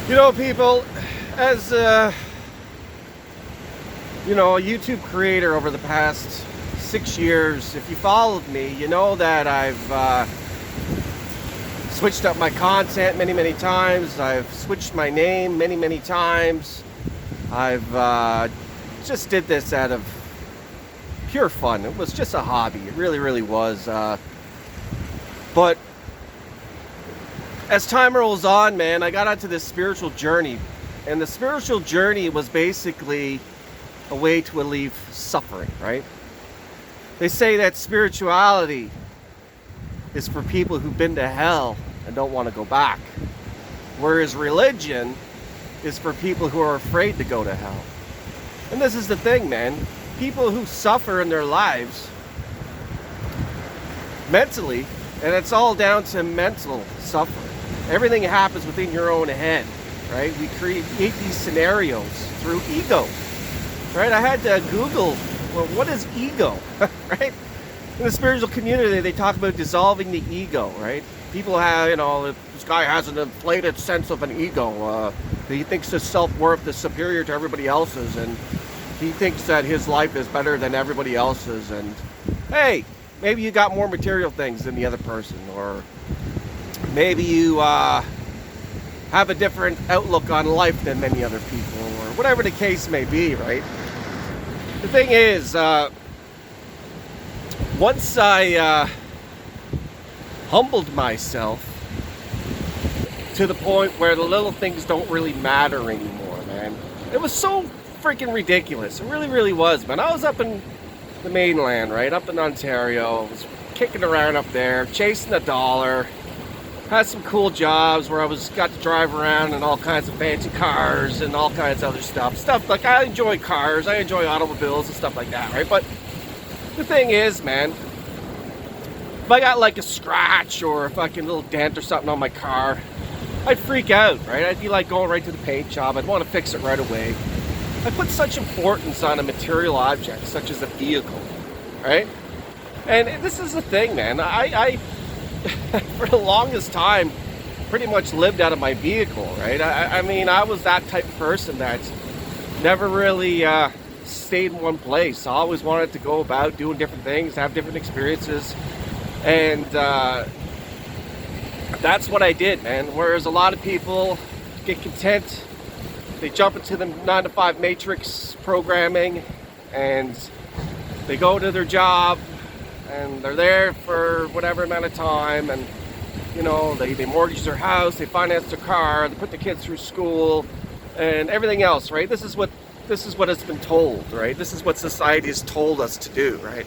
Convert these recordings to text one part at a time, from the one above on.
You know, people, as a YouTube creator over the past 6 years, if you followed me, you know that I've switched up my content many times. I've switched my name many times. I've just did this out of pure fun. It was just a hobby. It really was. But as time rolls on, man, I got onto this spiritual journey. And the spiritual journey was basically a way to relieve suffering, right? They say that spirituality is for people who've been to hell and don't want to go back. Whereas religion is for people who are afraid to go to hell. And this is the thing, man. People who suffer in their lives mentally, and it's all down to mental suffering. Everything happens within your own head, right? We create these scenarios through ego, right? I had to Google, well, what is ego, right? In the spiritual community, they talk about dissolving the ego, right? People have, this guy has an inflated sense of an ego. He thinks his self-worth is superior to everybody else's, and he thinks that his life is better than everybody else's. And hey, maybe you got more material things than the other person, or maybe you have a different outlook on life than many other people, or whatever the case may be, right? The thing is, once I humbled myself to the point where the little things don't really matter anymore, man. It was so freaking ridiculous. It really was, man. I was up in the mainland, right? Up in Ontario. I was kicking around up there, chasing a dollar. Had some cool jobs where I got to drive around in all kinds of fancy cars and all kinds of other stuff. Stuff like, I enjoy cars, I enjoy automobiles and stuff like that, right? But the thing is, man, if I got like a scratch or a fucking little dent or something on my car, I'd freak out, right? I'd be like going right to the paint job. I'd want to fix it right away. I put such importance on a material object, such as a vehicle, right? And this is the thing, man. I for the longest time, pretty much lived out of my vehicle, right? I mean, I was that type of person that never really stayed in one place. I always wanted to go about doing different things, have different experiences, and that's what I did, man. Whereas a lot of people get content, they jump into the 9-to-5 matrix programming, and they go to their job, and they're there for whatever amount of time, and they mortgage their house, they finance their car, they put their kids through school, and everything else, right? This is what has been told, right? This is what society has told us to do, right?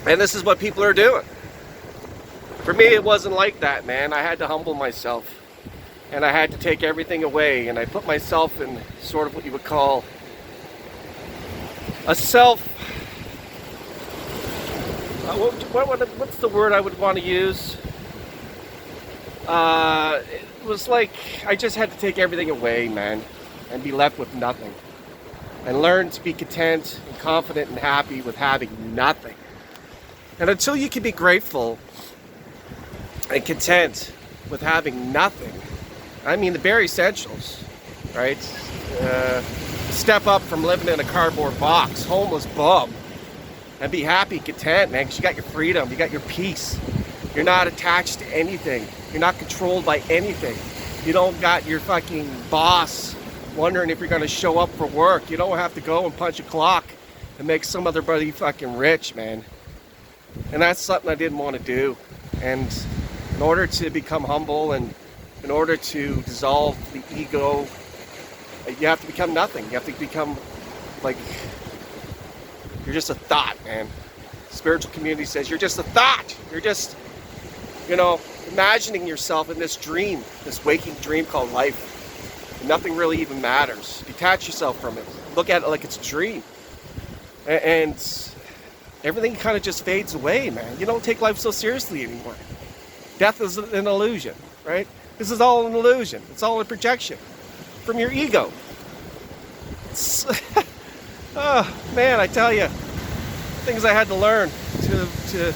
And this is what people are doing. For me, it wasn't like that, man. I had to humble myself, and I had to take everything away, and I put myself in sort of what you would call a what's the word I would want to use? It was like I just had to take everything away, man, and be left with nothing, and learn to be content and confident and happy with having nothing. And until you can be grateful and content with having nothing, I mean the bare essentials, right? Step up from living in a cardboard box, homeless bum, and be happy, content, man, because you got your freedom, you got your peace. You're not attached to anything. You're not controlled by anything. You don't got your fucking boss wondering if you're going to show up for work. You don't have to go and punch a clock and make some other buddy fucking rich, man. And that's something I didn't want to do. And in order to become humble and in order to dissolve the ego, you have to become nothing. You have to become like, you're just a thought, man. Spiritual community says you're just a thought. You're just, imagining yourself in this dream, this waking dream called life. And nothing really even matters. Detach yourself from it. Look at it like it's a dream. And everything kind of just fades away, man. You don't take life so seriously anymore. Death is an illusion, right? This is all an illusion. It's all a projection from your ego. Oh, man, I tell you, things I had to learn to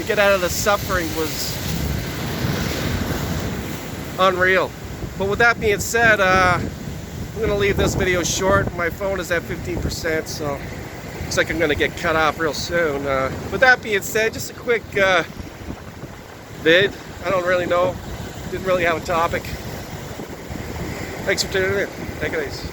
get out of the suffering was unreal. But with that being said, I'm going to leave this video short. My phone is at 15%, so looks like I'm going to get cut off real soon. With that being said, just a quick vid. I don't really know. Didn't really have a topic. Thanks for tuning in. Take it easy.